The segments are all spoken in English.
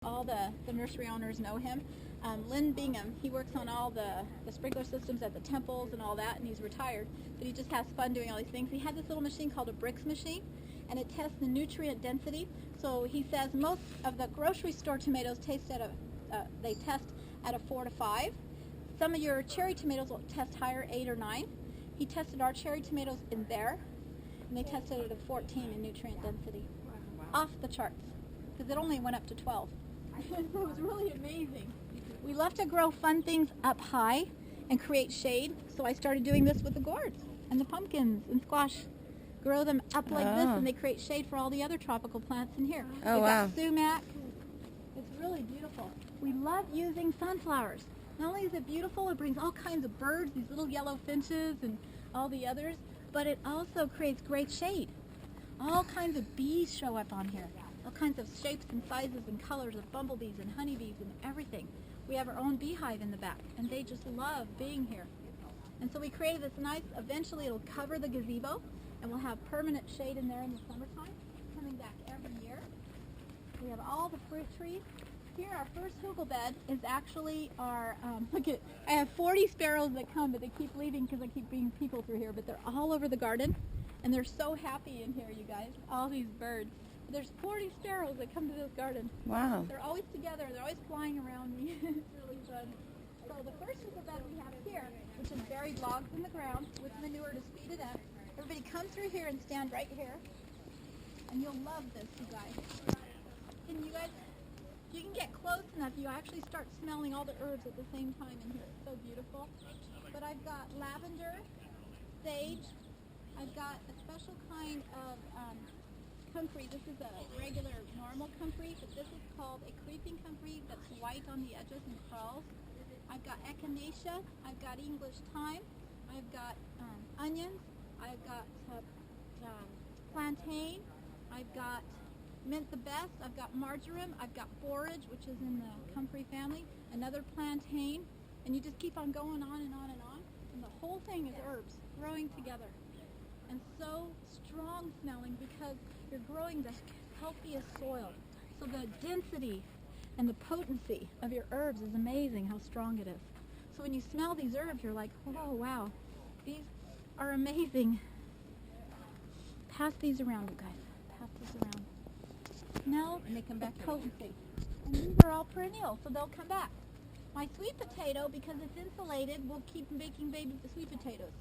All the nursery owners know him. Lynn Bingham, he works on all the sprinkler systems at the temples and all that, and he's retired, but he just has fun doing all these things. He had this little machine called a bricks machine, and it tests the nutrient density. So he says most of the grocery store tomatoes test at a 4 to 5. Some of your cherry tomatoes will test higher, 8 or 9. He tested our cherry tomatoes in there, and they tested at a 14 in nutrient density. Wow. Off the charts, because it only went up to 12. It was really amazing. We love to grow fun things up high and create shade, so I started doing this with the gourds and the pumpkins and squash. Grow them up like this, and they create shade for all the other tropical plants in here. Oh, We've wow. got sumac. It's really beautiful. We love using sunflowers. Not only is it beautiful, it brings all kinds of birds, these little yellow finches and all the others, but it also creates great shade. All kinds of bees show up on here. All kinds of shapes and sizes and colors of bumblebees and honeybees and everything. We have our own beehive in the back, and they just love being here. And so we created this nice, eventually it'll cover the gazebo, and we'll have permanent shade in there in the summertime, coming back every year. We have all the fruit trees. Here, our first hugel bed is actually our, look at, I have 40 sparrows that come, but they keep leaving because I keep bringing people through here, but they're all over the garden, and they're so happy in here, you guys, all these birds. There's 40 sparrows that come to this garden. Wow. They're always together. They're always flying around me. It's really fun. So the first hugel bed we have here, which is buried logs in the ground with manure to speed it up. Everybody come through here and stand right here. And you'll love this, you guys. Can you guys, if you can get close enough, you actually start smelling all the herbs at the same time in here. It's so beautiful. But I've got lavender, sage. I've got a special kind of comfrey. This is a regular normal comfrey, but this is called a creeping comfrey that's white on the edges and crawls. I've got echinacea, I've got English thyme, I've got onions, I've got plantain, I've got mint the best, I've got marjoram, I've got borage, which is in the comfrey family, another plantain, and you just keep on going on and on and on, and the whole thing is herbs growing together. And so strong smelling because you're growing the healthiest soil. So the density and the potency of your herbs is amazing how strong it is. So when you smell these herbs, you're like, oh wow, these are amazing. Pass these around, you guys. Pass this around. Smell And they come back the potency. And these are all perennial, so they'll come back. My sweet potato, because it's insulated, will keep making baby sweet potatoes.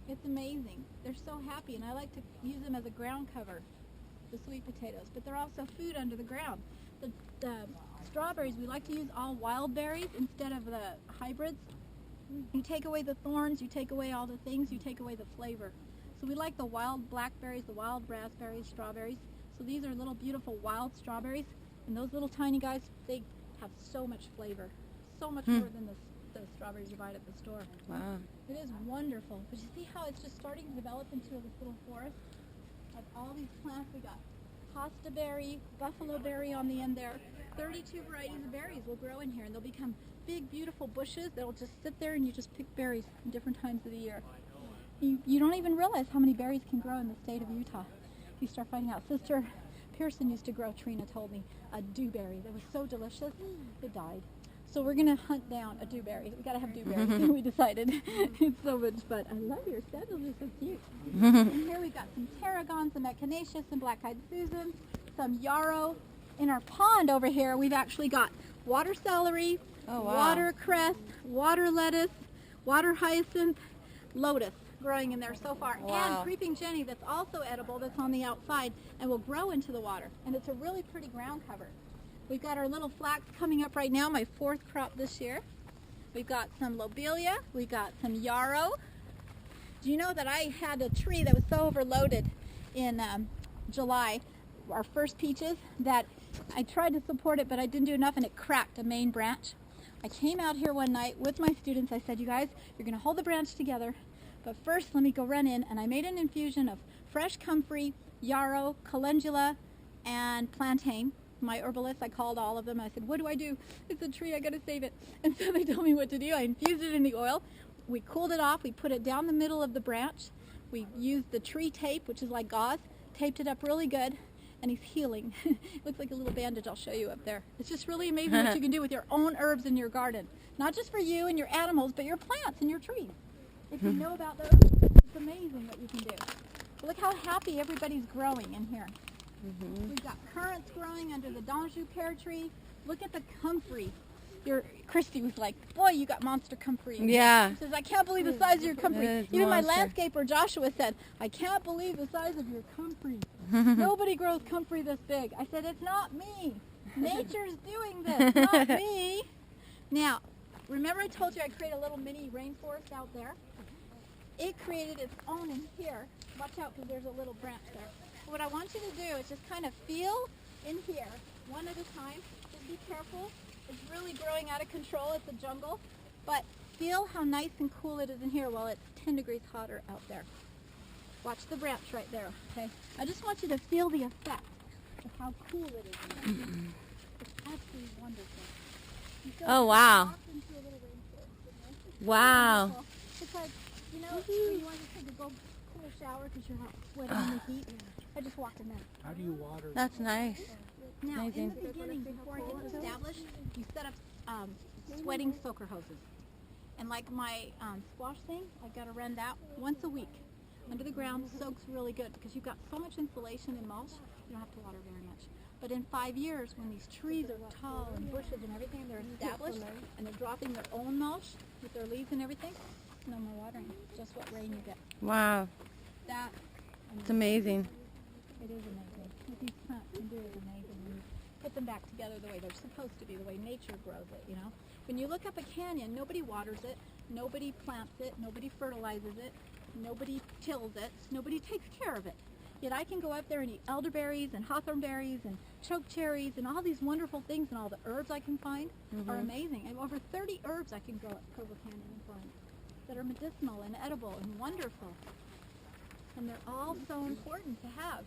It's amazing. They're so happy, and I like to use them as a ground cover, the sweet potatoes. But they're also food under the ground. The strawberries, we like to use all wild berries instead of the hybrids. You take away the thorns, you take away all the things, you take away the flavor. So we like the wild blackberries, the wild raspberries, strawberries. So these are little beautiful wild strawberries, and those little tiny guys, they have so much flavor, so much more than the strawberries you buy at the store. Wow. It is wonderful. But you see how it's just starting to develop into this little forest of all these plants. We got pasta berry, buffalo berry on the end there. 32 varieties of berries will grow in here, and they'll become big, beautiful bushes that'll just sit there, and you just pick berries in different times of the year. You don't even realize how many berries can grow in the state of Utah. You start finding out. Sister Pearson used to grow, Trina told me, a dewberry that was so delicious, it died. So we're going to hunt down a dewberry. We got to have dewberries, we decided. It's so much fun. I love your sandals, they're so cute. And here we've got some tarragon, some echinacea, some black-eyed Susan, some yarrow. In our pond over here, we've actually got water celery, watercress, water lettuce, water hyacinth, lotus growing in there so far. Wow. And creeping jenny that's also edible, that's on the outside and will grow into the water. And it's a really pretty ground cover. We've got our little flax coming up right now, my 4th crop this year. We've got some lobelia, we've got some yarrow. Do you know that I had a tree that was so overloaded in July, our first peaches, that I tried to support it, but I didn't do enough, and it cracked a main branch. I came out here one night with my students. I said, you guys, you're going to hold the branch together, but first let me go run in, and I made an infusion of fresh comfrey, yarrow, calendula, and plantain. My herbalists, I called all of them. I said, what do I do? It's a tree, I got to save it. And so they told me what to do. I infused it in the oil. We cooled it off. We put it down the middle of the branch. We used the tree tape, which is like gauze, taped it up really good, and he's healing. It looks like a little bandage I'll show you up there. It's just really amazing what you can do with your own herbs in your garden. Not just for you and your animals, but your plants and your trees. If you know about those, it's amazing what you can do. Look how happy everybody's growing in here. We've got currants growing under the D'Anjou pear tree. Look at the comfrey. Christy was like, boy, you got monster comfrey. Yeah. She says, I can't believe the size of your comfrey. Even my landscaper, Joshua, said, I can't believe the size of your comfrey. Nobody grows comfrey this big. I said, it's not me. Nature's doing this, not me. Now, remember I told you I created a little mini rainforest out there? It created its own in here. Watch out because there's a little branch there. What I want you to do is just kind of feel in here, one at a time. Just be careful. It's really growing out of control. It's a jungle. But feel how nice and cool it is in here while it's 10 degrees hotter out there. Watch the branch right there, okay? I just want you to feel the effect of how cool it is in there. It's absolutely wonderful. Oh, wow. Into a little rainforest, Wow. wonderful. It's like, you know, when you want to take a cool shower because you're sweating in the heat, I just walked in there. How do you water? That's nice. Now, Amazing. in the beginning, before it gets established, you set up sweating soaker hoses. And like my squash thing, I've got to run that once a week. Under the ground, soaks really good because you've got so much insulation and mulch, you don't have to water very much. But in 5 years, when these trees are tall and bushes and everything, and they're established, and they're dropping their own mulch with their leaves and everything, no more watering, just what rain you get. Wow. That, It's amazing. it is amazing. What these plants can do is amazing. When you put them back together the way they're supposed to be, the way nature grows it, you know. When you look up a canyon, nobody waters it, nobody plants it, nobody fertilizes it, nobody tills it, nobody takes care of it. Yet I can go up there and eat elderberries and hawthorn berries and chokecherries and all these wonderful things, and all the herbs I can find are amazing. I have over 30 herbs I can grow at Provo Canyon and find that are medicinal and edible and wonderful. And they're all so important to have.